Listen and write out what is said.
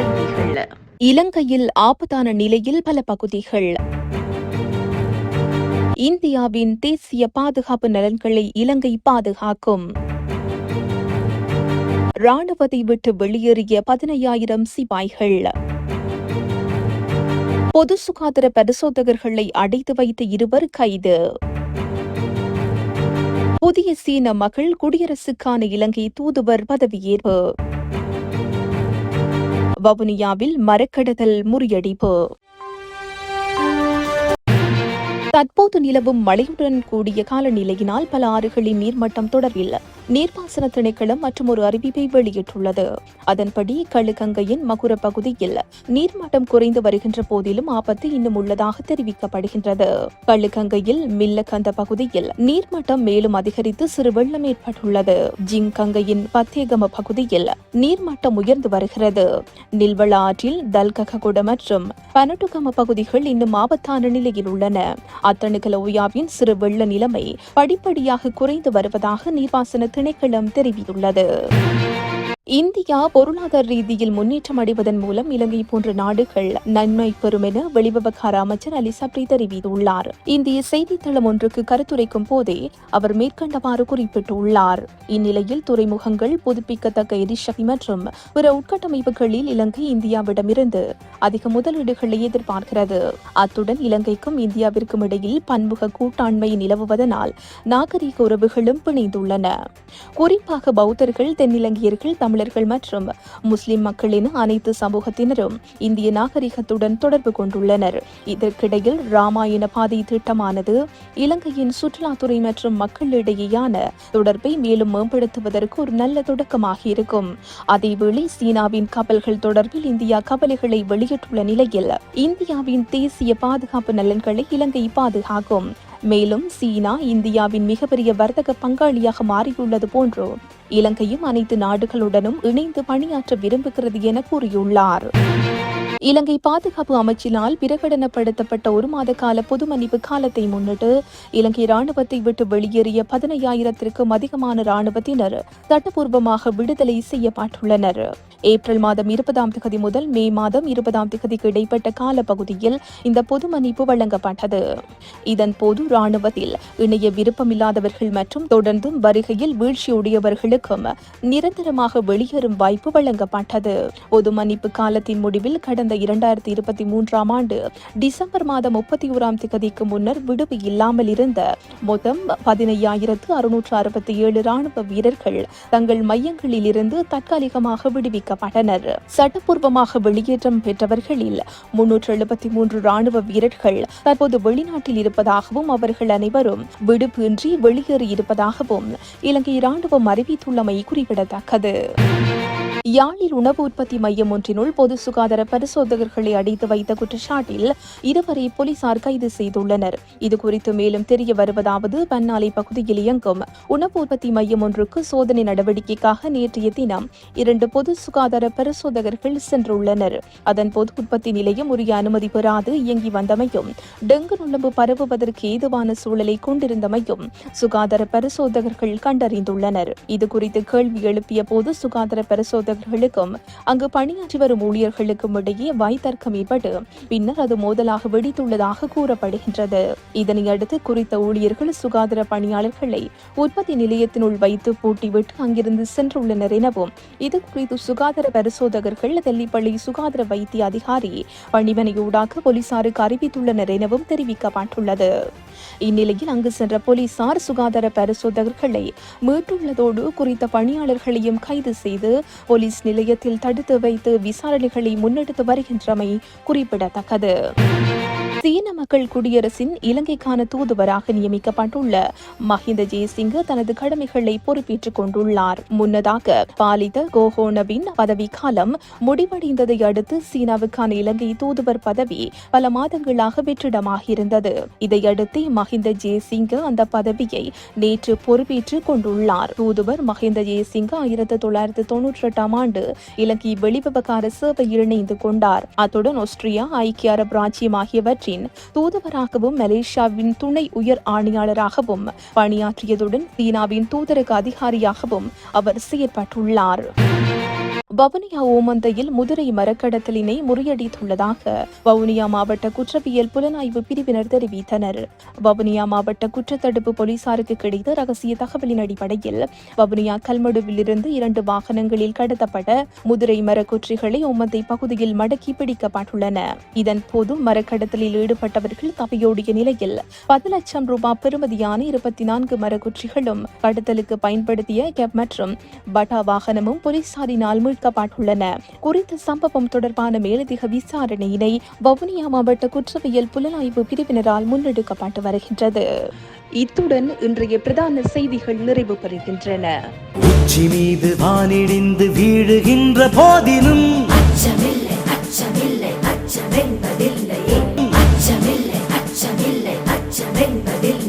செய்திகள். இலங்கையில் ஆபத்தான நிலையில் பல பகுதிகள். இந்தியாவின் தேசிய பாதுகாப்பு நலன்களை இலங்கை பாதுகாக்கும். ராணுவத்தை விட்டு வெளியேறிய 15,000 சிப்பாய்கள். பொது சுகாதார பரிசோதகர்களை அடைத்து வைத்த 2 கைது. புதிய சீன மகள் குடியரசுக்கான இலங்கை தூதுவர் பதவியேற்பு. வவுனியாவில் மரக்கடத்தல் முறியடிப்பு. தற்போது நிலவும் மழையுடன் கூடிய காலநிலையினால் பல ஆறுகளின் நீர்மட்டம் தொடர்பில் நீர்ப்பாசன திணைக்களம் மற்றும் ஒரு அறிவிப்பை வெளியிட்டுள்ளது. அதன்படி களுகங்கையின் மகுர பகுதியில் நீர்மட்டம் குறைந்து வருகின்ற போதிலும் ஆபத்து இன்னும் உள்ளதாக தெரிவிக்கப்படுகின்றது. களுகங்கையில் மில்லகந்த பகுதியில் நீர்மட்டம் மேலும் அதிகரித்து சிறு வெள்ளம் ஏற்பட்டுள்ளது. ஜிங்கங்கையின் பத்தேகம பகுதியில் நீர்மட்டம் உயர்ந்து வருகிறது. நில்வள ஆற்றில் தல்கககுட மற்றும் பனட்டுகம பகுதிகள் இன்னும் ஆபத்தான நிலையில் உள்ளன. அத்தணுகலோயாவின் சிறு வெள்ள நிலைமை படிப்படியாக குறைந்து வருவதாக நீர்ப்பாசன திணைக்களம் தெரிவித்துள்ளது. இந்தியா பொருளாதார ரீதியில் முன்னேற்றம் அடைவதன் மூலம் இலங்கை போன்ற நாடுகள் நன்மை பெறும் என வெளிவிவகார அமைச்சர் அலி சப்ரி தெரிவித்துள்ளார். இந்திய செய்தித்தளம் ஒன்றுக்கு கருத்துரைக்கும் போதே அவர் மேற்கண்டவாறு குறிப்பிட்டுள்ளார். இந்நிலையில் துறைமுகங்கள், புதுப்பிக்கத்தக்க எரிசக்தி மற்றும் பிற உட்கட்டமைப்புகளில் இலங்கை இந்தியாவிடமிருந்து அதிக முதலீடுகளை எதிர்பார்க்கிறது. அத்துடன் இலங்கைக்கும் இந்தியாவிற்கும் இடையில் பன்முக கூட்டாண்மை நிலவுவதனால் நாகரிக உறவுகளும் பிணைந்துள்ளன. குறிப்பாக பௌத்தர்கள், தென்னிலங்கையர்கள், தமிழர்கள் மற்றும் முஸ்லிம் மக்கள் என அனைத்து சமூகத்தினரும் இந்திய நாகரிகத்துடன் தொடர்பு கொண்டுள்ளனர். இதற்கிடையில் ராமாயண பாதை திட்டமானது இலங்கையின் சுற்றுலாத்துறை மற்றும் மக்களிடையேயான தொடர்பை மேலும் மேம்படுத்துவதற்கு ஒரு நல்ல தொடக்கமாக இருக்கும். அதேவேளை சீனாவின் கப்பல்கள் தொடர்பில் இந்தியா கவலைகளை வெளியிட்டுள்ள நிலையில் இந்தியாவின் தேசிய பாதுகாப்பு நலன்களை இலங்கை பாதுகாக்கும். மேலும் சீனா இந்தியாவின் மிகப்பெரிய வர்த்தக பங்காளியாக மாறியுள்ளது போன்று இலங்கையும் அனைத்து நாடுகளுடனும் இணைந்து பணியாற்ற விரும்புகிறது என கூறியுள்ளார். இலங்கை பாதுகாப்பு அமைச்சினால் பிரகடனப்படுத்தப்பட்ட 1 மாத கால பொது மன்னிப்பு காலத்தை முன்னிட்டு இலங்கை ராணுவத்தை விட்டு வெளியேறிய 15,000க்கும் அதிகமான ராணுவத்தினர் சட்டப்பூர்வமாக விடுதலை செய்யப்பட்டுள்ளனர். ஏப்ரல் மாதம் 20 முதல் மே மாதம் 20 இடைப்பட்ட கால பகுதியில் இந்த பொது மன்னிப்பு வழங்கப்பட்டது. இதன்போது ராணுவத்தில் இணைய விருப்பமில்லாதவர்கள் மற்றும் தொடர்ந்தும் வருகையில் வீழ்ச்சியுடையவர்களுக்கும் நிரந்தரமாக வெளியேறும் வாய்ப்பு வழங்கப்பட்டது. பொது மன்னிப்பு காலத்தின் முடிவில் கடந்த 2023 ஆண்டு டிசம்பர் மாதம் 31 முன்னர் விடுப்பு இல்லாமல் இருந்த மொத்தம் 15,667 ராணுவ வீரர்கள் தங்கள் மையங்களில் இருந்து தற்காலிகமாக விடுவிக்கப்பட்டனர். சட்டப்பூர்வமாக வெளியேற்றம் பெற்றவர்களில் 373 ராணுவ வீரர்கள் தற்போது வெளிநாட்டில் இருப்பதாகவும் அவர்கள் அனைவரும் விடுப்பு இன்றி வெளியேறியிருப்பதாகவும் இலங்கை ராணுவம் அறிவித்துள்ளமை குறிப்பிடத்தக்கது. யாழில் உணவு உற்பத்தி மையம் ஒன்றினுள் பொது சுகாதார பரிசோதகர்களை அடைத்து வைத்த குற்றச்சாட்டில் 2 போலீசார் கைது செய்துள்ளனர். இதுகுறித்து மேலும் தெரிய வருவதாவது, பன்னாலை பகுதியில் இயங்கும் உணவு உற்பத்தி மையம் ஒன்றுக்கு சோதனை நடவடிக்கைக்காக நேற்றைய தினம் 2 பொது சுகாதார பரிசோதகர்கள் சென்றுள்ளனர். அதன்போது உற்பத்தி நிலையம் உரிய அனுமதி பெறாது இயங்கி வந்தமையும் டெங்கு நுளம்பு பரவுவதற்கு ஏதுவான சூழலை கொண்டிருந்தமையும் சுகாதார பரிசோதகர்கள் கண்டறிந்துள்ளனர். இதுகுறித்து கேள்வி எழுப்பிய போது சுகாதார பரிசோதகர்களுக்கும் அங்கு பணியாற்றி வரும் ஊழியர்களுக்கும் இடையே வாய்த்தர்க்கம் ஏற்பட்டு பின்னர் அது மோதலாக வெடித்துள்ளதாக கூறப்படுகின்றது. இதனையடுத்து குறித்த ஊழியர்கள் சுகாதார பணியாளர்களை உற்பத்தி நிலையத்தினுள் வைத்து பூட்டிவிட்டு அங்கிருந்து சென்றுள்ளனர் எனவும் இதுகுறித்து சுகாதார பரிசோதகர்கள் தெல்லிப்பள்ளி சுகாதார வைத்திய அதிகாரி பணிமனையூடாக போலீசாருக்கு அறிவித்துள்ளனர் எனவும் தெரிவிக்கப்பட்டுள்ளது. இந்நிலையில் அங்கு சென்ற போலீசார் சுகாதார பரிசோதகர்களை மீட்டுள்ளதோடு குறித்த பணியாளர்களையும் கைது செய்து போலீஸ் நிலையத்தில் தடுத்து வைத்து விசாரணைகளை முன்னெடுத்து வருகின்றமை குறிப்பிடத்தக்கது. சீன மக்கள் குடியரசின் இலங்கைக்கான தூதுவராக நியமிக்கப்பட்டுள்ள மஹிந்த ஜெயசிங்க தனது கடமைகளை பொறுப்பேற்றுக் கொண்டுள்ளார். முன்னதாக பாலித கோஹோனவின் பதவிக்காலம் முடிவடைந்ததை அடுத்து சீனாவுக்கான இலங்கை தூதுவர் பதவி பல மாதங்களாக வெற்றிடமாகியிருந்தது. இதையடுத்து மஹிந்த ஜெயசிங்க அந்த பதவியை நேற்று பொறுப்பேற்றுக் கொண்டுள்ளார். தூதுவர் மஹிந்த ஜெயசிங்க 1998 ஆண்டு இலங்கை வெளிவிவகார சேவையில் இணைந்து கொண்டார். அத்துடன் ஆஸ்திரியா, ஐக்கிய அரபு ராச்சியம் ஆகியவற்றின் தூதுவராகவும் மலேசியாவின் துணை உயர் ஆணையாளராகவும் பணியாற்றியதுடன் சீனாவின் தூதரக அதிகாரியாகவும் அவர் செயற்பட்டுள்ளார். வவுனியா ஓமந்தையில் முதிரை மரக்கடத்தலினை முறியடித்துள்ளதாக வவுனியா மாவட்ட குற்றவியல் புலனாய்வு பிரிவினர் தெரிவித்தனர். வவுனியா மாவட்ட குற்றத்தடுப்பு போலீசாருக்கு கிடைத்த ரகசிய தகவலின் அடிப்படையில் வவுனியா கல்மடுவிலிருந்து 2 வாகனங்களில் கடத்தப்பட்ட முதிரை மரக்குற்றிகளை ஓமந்தை பகுதியில் மடக்கி பிடிக்கப்பட்டுள்ளன. இதன்போது மரக்கடத்தலில் ஈடுபட்டவர்கள் தப்பியோடிய நிலையில் 10 லட்சம் ரூபாய் பெறுமதியான 24 மரக்குற்றிகளும் கடத்தலுக்கு பயன்படுத்திய கேப் மற்றும் பட்டா வாகனமும் போலீசாரினால் மீட்கப்பட்டுள்ளன. குறித்த சம்பவம் தொடர்பான மேலதிக விசாரணையினை வவுனியா மாவட்ட குற்றவியல் புலனாய்வு பிரிவினரால் முன்னெடுக்கப்பட்டு வருகின்றது. இத்துடன் இன்றைய பிரதான செய்திகள் நிறைவு பெறுகின்றன. உச்சி மீது வானிடிந்து வீழுகின்ற போதிலும் அச்சமில்லை அச்சமில்லை அச்சமென்பதில்லையே அச்சமில்லை அச்சமில்லை அச்சமென்பதில்லை